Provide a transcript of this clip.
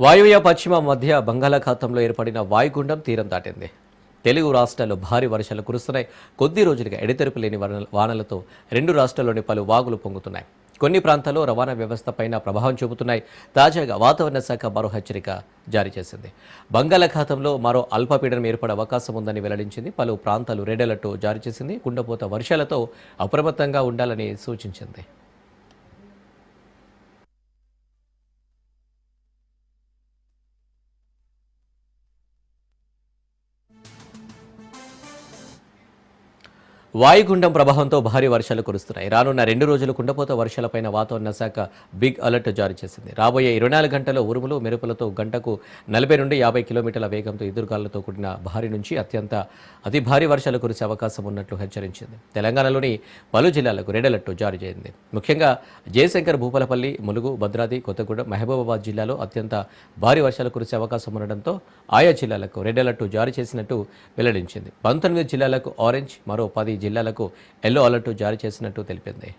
వాయువ్య పశ్చిమ మధ్య బంగాళాఖాతంలో ఏర్పడిన వాయుగుండం తీరం దాటింది. తెలుగు రాష్ట్రాల్లో భారీ వర్షాలు కురుస్తున్నాయి. కొద్ది రోజులుగా ఎడతెరిపి లేని వానలతో రెండు రాష్ట్రాల్లోని పలు వాగులు పొంగుతున్నాయి. కొన్ని ప్రాంతాల్లో రవాణా వ్యవస్థ పైన ప్రభావం చూపుతున్నాయి. తాజాగా వాతావరణ శాఖ మరో హెచ్చరిక జారీ చేసింది. బంగాళాఖాతంలో మరో అల్పపీడనం ఏర్పడే అవకాశం ఉందని వెల్లడించింది. పలు ప్రాంతాలు రెడ్ అలర్ట్ జారీ చేసింది. కుండపోత వర్షాలతో అప్రమత్తంగా ఉండాలని సూచించింది. వాయుగుండం ప్రభావంతో భారీ వర్షాలు కురుస్తున్నాయి. రానున్న 2 రోజులు కుండపోత వర్షాలపైన వాతావరణ శాఖ బిగ్ అలర్ట్ జారీ చేసింది. రాబోయే 24 గంటల్లో ఉరుములు, మెరుపులతో గంటకు 40 నుండి 50 కిలోమీటర్ల వేగంతో ఎదురుగాలులతో కూడిన భారీ నుంచి అతి భారీ వర్షాలు కురిసే అవకాశం ఉన్నట్లు హెచ్చరించింది. తెలంగాణలోని పలు జిల్లాలకు రెడ్ అలర్ట్ జారీ చేసింది. ముఖ్యంగా జయశంకర్, భూపాలపల్లి, ములుగు, భద్రాద్రి కొత్తగూడెం, మహబూబాబాద్ జిల్లాలో అత్యంత భారీ వర్షాలు కురిసే అవకాశం ఉండడంతో ఆయా జిల్లాలకు రెడ్ అలర్ట్ జారీ చేసినట్టు వెల్లడించింది. 19 జిల్లాలకు ఆరెంజ్, మరో 10 జిల్లాలకు ఎల్లో అలర్ట్ జారీ చేసినట్టు తెలిపింది.